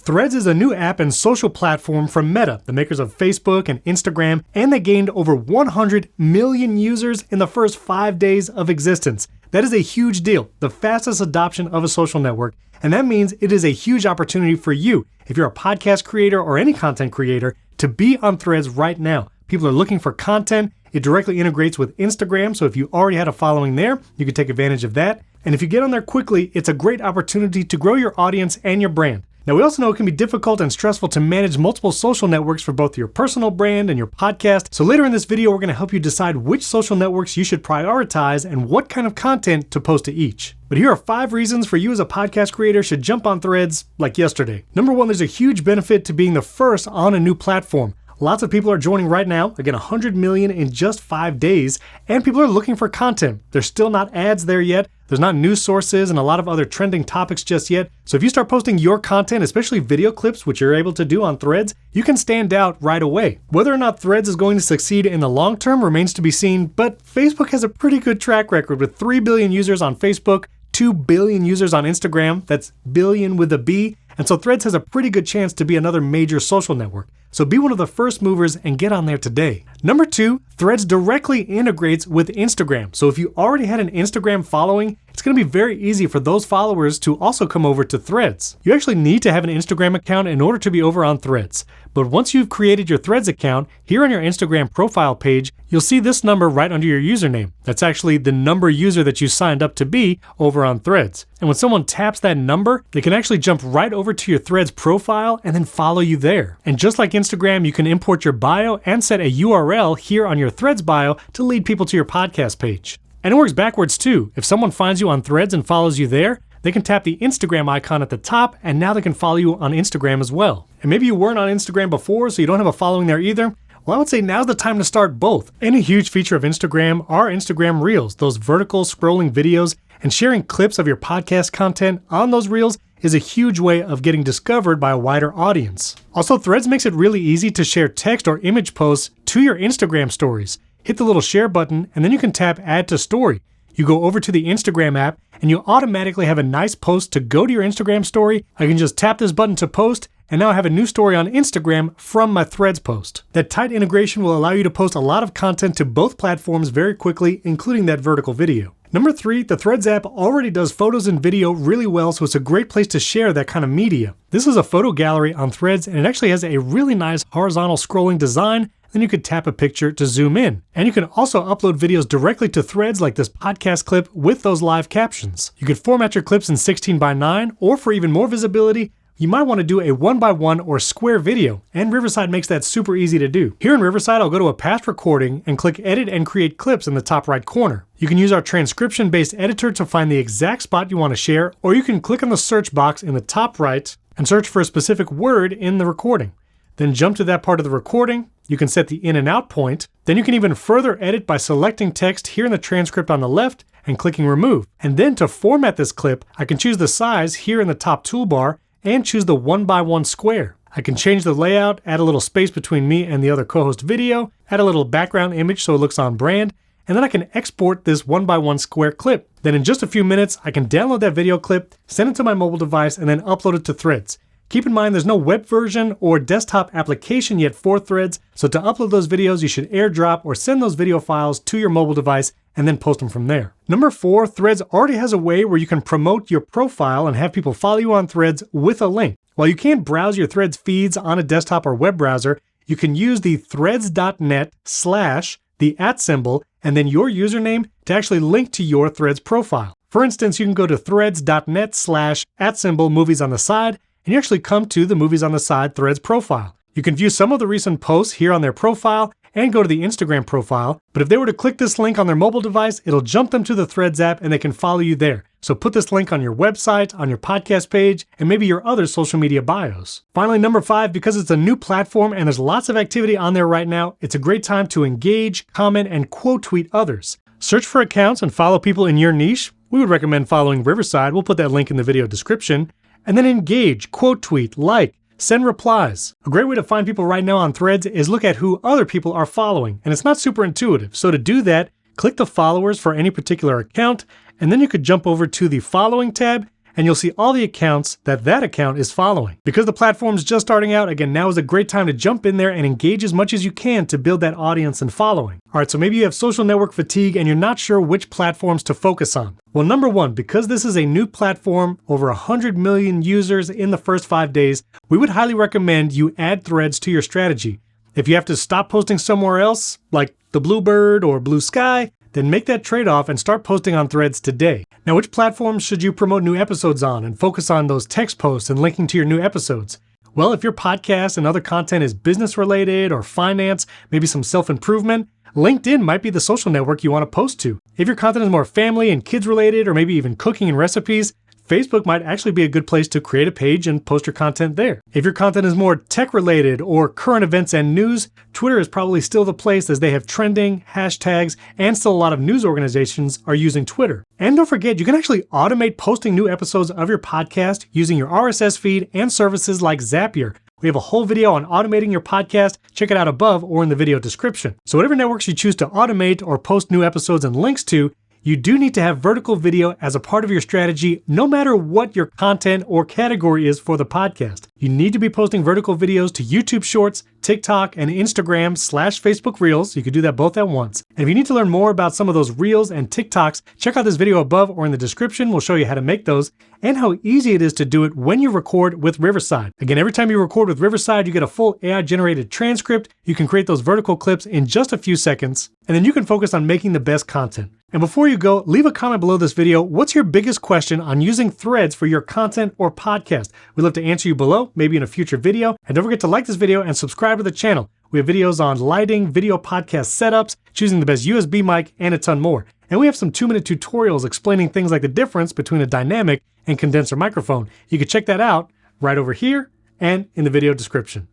Threads is a new app and social platform from Meta, the makers of Facebook and Instagram, and they gained over 100 million users in the first 5 days of existence. That is a huge deal, the fastest adoption of a social network, and that means it is a huge opportunity for you, if you're a podcast creator or any content creator, to be on Threads right now. People are looking for content. It directly integrates with Instagram, so if you already had a following there, you can take advantage of that. And if you get on there quickly, it's a great opportunity to grow your audience and your brand. Now, we also know it can be difficult and stressful to manage multiple social networks for both your personal brand and your podcast. So later in this video, we're going to help you decide which social networks you should prioritize and what kind of content to post to each. But here are 5 reasons for you as a podcast creator should jump on Threads like yesterday. Number 1, there's a huge benefit to being the first on a new platform. Lots of people are joining right now, again 100 million in just 5 days, and people are looking for content. There's still not ads there yet. There's not news sources and a lot of other trending topics just yet. So if you start posting your content, especially video clips, which you're able to do on Threads, you can stand out right away. Whether or not Threads is going to succeed in the long term remains to be seen, but Facebook has a pretty good track record with 3 billion users on Facebook, 2 billion users on Instagram, that's billion with a B, and so Threads has a pretty good chance to be another major social network. So be one of the first movers and get on there today. Number 2, Threads directly integrates with Instagram. So if you already had an Instagram following, it's going to be very easy for those followers to also come over to Threads. You actually need to have an Instagram account in order to be over on Threads. But once you've created your Threads account, here on your Instagram profile page, you'll see this number right under your username. That's actually the number user that you signed up to be over on Threads. And when someone taps that number, they can actually jump right over to your Threads profile and then follow you there. And just like Instagram, you can import your bio and set a URL here on your Threads bio to lead people to your podcast page. And it works backwards too. If someone finds you on Threads and follows you there, they can tap the Instagram icon at the top, and now they can follow you on Instagram as well. And maybe you weren't on Instagram before, so you don't have a following there either. Well, I would say now's the time to start both. And a huge feature of Instagram are Instagram Reels, those vertical scrolling videos, and sharing clips of your podcast content on those Reels is a huge way of getting discovered by a wider audience. Also, Threads makes it really easy to share text or image posts to your Instagram stories. Hit the little share button, and then you can tap Add to Story. You go over to the Instagram app, and you automatically have a nice post to go to your Instagram story. I can just tap this button to post, and now I have a new story on Instagram from my Threads post. That tight integration will allow you to post a lot of content to both platforms very quickly, including that vertical video. Number 3, the Threads app already does photos and video really well, so it's a great place to share that kind of media. This is a photo gallery on Threads, and it actually has a really nice horizontal scrolling design. Then you could tap a picture to zoom in. And you can also upload videos directly to Threads like this podcast clip with those live captions. You could format your clips in 16:9, or for even more visibility, you might want to do a 1:1 or square video, and Riverside makes that super easy to do. Here in Riverside, I'll go to a past recording and click Edit and Create Clips in the top right corner. You can use our transcription-based editor to find the exact spot you want to share, or you can click on the search box in the top right and search for a specific word in the recording. Then jump to that part of the recording. You can set the in and out point. Then you can even further edit by selecting text here in the transcript on the left and clicking remove. And then to format this clip, I can choose the size here in the top toolbar and choose the 1:1 square. I can change the layout, add a little space between me and the other co-host video, add a little background image so it looks on brand, and then I can export this 1:1 square clip. Then in just a few minutes, I can download that video clip, send it to my mobile device, and then upload it to Threads. Keep in mind there's no web version or desktop application yet for Threads, so to upload those videos, you should airdrop or send those video files to your mobile device and then post them from there. Number 4, Threads already has a way where you can promote your profile and have people follow you on Threads with a link. While you can't browse your Threads feeds on a desktop or web browser, you can use the threads.net/the @ and then your username to actually link to your Threads profile. For instance, you can go to threads.net/@ movies on the side, and you actually come to the Movies on the Side Threads profile. You can view some of the recent posts here on their profile and go to the Instagram profile, but if they were to click this link on their mobile device, it'll jump them to the Threads app and they can follow you there. So put this link on your website, on your podcast page, and maybe your other social media bios. Finally, number 5, because it's a new platform and there's lots of activity on there right now, it's a great time to engage, comment, and quote tweet others. Search for accounts and follow people in your niche. We would recommend following Riverside. We'll put that link in the video description. And then engage, quote tweet, like, send replies. A great way to find people right now on Threads is look at who other people are following, and it's not super intuitive. So to do that, click the followers for any particular account, and then you could jump over to the following tab, and you'll see all the accounts that account is following. Because the platform's just starting out, again, now is a great time to jump in there and engage as much as you can to build that audience and following. All right, so maybe you have social network fatigue and you're not sure which platforms to focus on. Well, number one, because this is a new platform, over 100 million users in the first 5 days, we would highly recommend you add Threads to your strategy. If you have to stop posting somewhere else, like the Bluebird or Blue Sky, then make that trade-off and start posting on Threads today. Now, which platforms should you promote new episodes on and focus on those text posts and linking to your new episodes? Well, if your podcast and other content is business-related or finance, maybe some self-improvement, LinkedIn might be the social network you want to post to. If your content is more family and kids-related or maybe even cooking and recipes, Facebook might actually be a good place to create a page and post your content there. If your content is more tech-related or current events and news, Twitter is probably still the place as they have trending, hashtags, and still a lot of news organizations are using Twitter. And don't forget, you can actually automate posting new episodes of your podcast using your RSS feed and services like Zapier. We have a whole video on automating your podcast. Check it out above or in the video description. So whatever networks you choose to automate or post new episodes and links to, you do need to have vertical video as a part of your strategy, no matter what your content or category is for the podcast. You need to be posting vertical videos to YouTube Shorts, TikTok, and Instagram/Facebook Reels. You could do that both at once. And if you need to learn more about some of those Reels and TikToks, check out this video above or in the description. We'll show you how to make those and how easy it is to do it when you record with Riverside. Again, every time you record with Riverside, you get a full AI-generated transcript. You can create those vertical clips in just a few seconds, and then you can focus on making the best content. And before you go, leave a comment below this video. What's your biggest question on using Threads for your content or podcast? We'd love to answer you below, maybe in a future video. And don't forget to like this video and subscribe to the channel. We have videos on lighting, video podcast setups, choosing the best USB mic, and a ton more. And we have some 2-minute tutorials explaining things like the difference between a dynamic and condenser microphone. You can check that out right over here and in the video description.